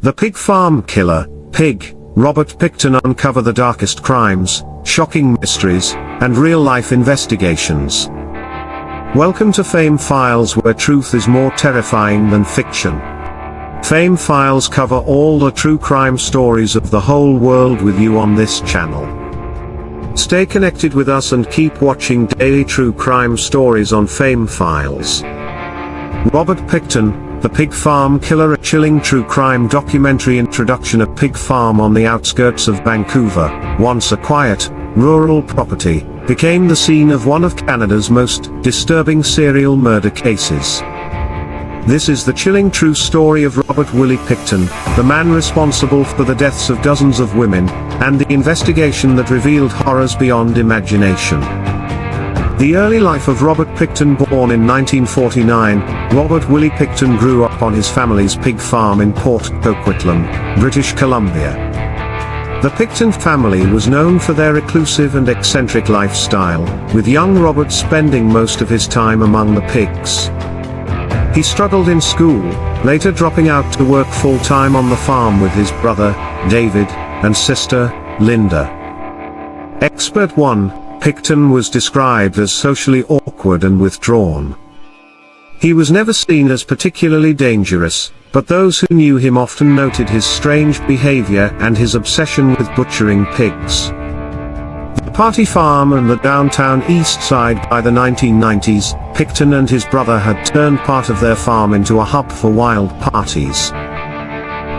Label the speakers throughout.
Speaker 1: The Pig Farm Killer, Pig, Robert Pickton uncover the darkest crimes, shocking mysteries, and real-life investigations. Welcome to Fame Files, where truth is more terrifying than fiction. Fame Files cover all the true crime stories of the whole world with you on this channel. Stay connected with us and keep watching daily true crime stories on Fame Files. Robert Pickton, The Pig Farm Killer, a chilling true crime documentary introduction. A pig farm on the outskirts of Vancouver, once a quiet, rural property, became the scene of one of Canada's most disturbing serial murder cases. This is the chilling true story of Robert Willie Pickton, the man responsible for the deaths of dozens of women, and the investigation that revealed horrors beyond imagination. The early life of Robert Pickton. Born in 1949, Robert Willie Pickton grew up on his family's pig farm in Port Coquitlam, British Columbia. The Pickton family was known for their reclusive and eccentric lifestyle, with young Robert spending most of his time among the pigs. He struggled in school, later dropping out to work full-time on the farm with his brother, David, and sister, Linda. Expert 1. Pickton was described as socially awkward and withdrawn. He was never seen as particularly dangerous, but those who knew him often noted his strange behavior and his obsession with butchering pigs. The party farm and the downtown East Side. By the 1990s, Pickton and his brother had turned part of their farm into a hub for wild parties.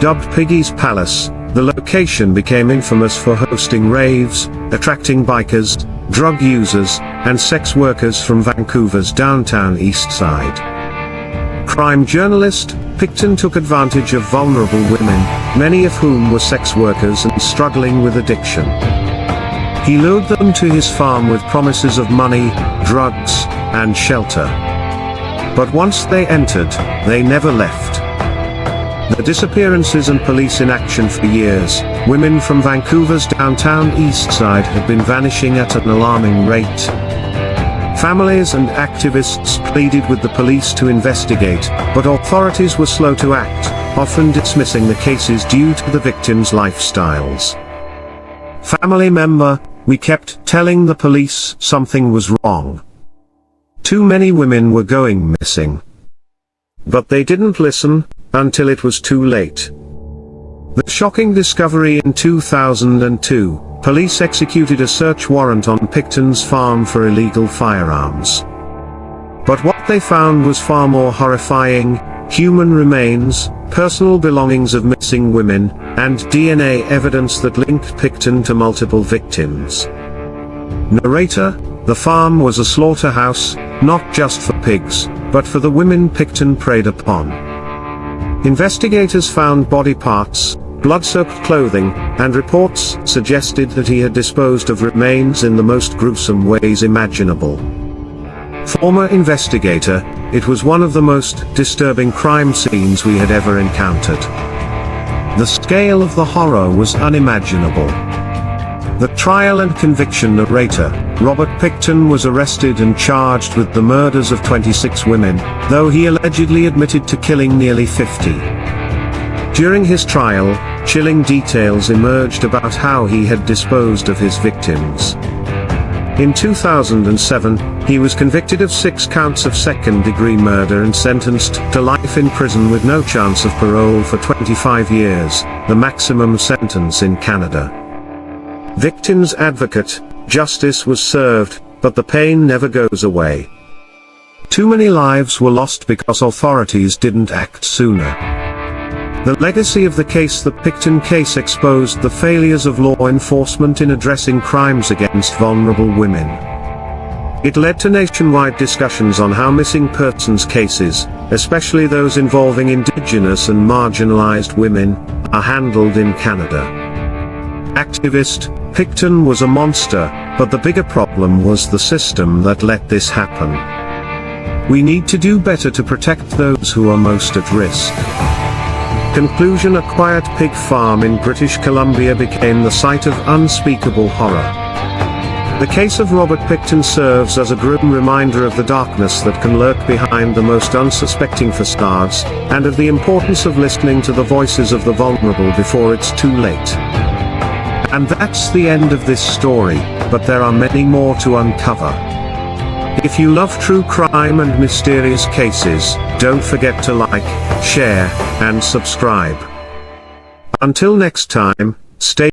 Speaker 1: Dubbed Piggy's Palace, the location became infamous for hosting raves, attracting bikers, drug users, and sex workers from Vancouver's downtown East Side. Crime journalist, Pickton took advantage of vulnerable women, many of whom were sex workers and struggling with addiction. He lured them to his farm with promises of money, drugs, and shelter. But once they entered, they never left. The disappearances and police inaction for years, women from Vancouver's downtown East Side had been vanishing at an alarming rate. Families and activists pleaded with the police to investigate, but authorities were slow to act, often dismissing the cases due to the victims' lifestyles. Family member, we kept telling the police something was wrong. Too many women were going missing. But they didn't listen, until it was too late. The shocking discovery: in 2002, police executed a search warrant on Pickton's farm for illegal firearms. But what they found was far more horrifying: human remains, personal belongings of missing women, and DNA evidence that linked Pickton to multiple victims. Narrator: the farm was a slaughterhouse, not just for pigs, but for the women Pickton preyed upon. Investigators found body parts, blood-soaked clothing, and reports suggested that he had disposed of remains in the most gruesome ways imaginable. Former investigator: it was one of the most disturbing crime scenes we had ever encountered. The scale of the horror was unimaginable. The trial and conviction. Narrator: Robert Pickton was arrested and charged with the murders of 26 women, though he allegedly admitted to killing nearly 50. During his trial, chilling details emerged about how he had disposed of his victims. In 2007, he was convicted of 6 counts of second-degree murder and sentenced to life in prison with no chance of parole for 25 years, the maximum sentence in Canada. Victims' advocate: justice was served, but the pain never goes away. Too many lives were lost because authorities didn't act sooner. The legacy of the case: the Pickton case exposed the failures of law enforcement in addressing crimes against vulnerable women. It led to nationwide discussions on how missing persons cases, especially those involving Indigenous and marginalized women, are handled in Canada. Activist: Pickton was a monster, but the bigger problem was the system that let this happen. We need to do better to protect those who are most at risk. Conclusion: a quiet pig farm in British Columbia became the site of unspeakable horror. The case of Robert Pickton serves as a grim reminder of the darkness that can lurk behind the most unsuspecting facades, and of the importance of listening to the voices of the vulnerable before it's too late. And that's the end of this story, but there are many more to uncover. If you love true crime and mysterious cases, don't forget to like, share, and subscribe. Until next time, stay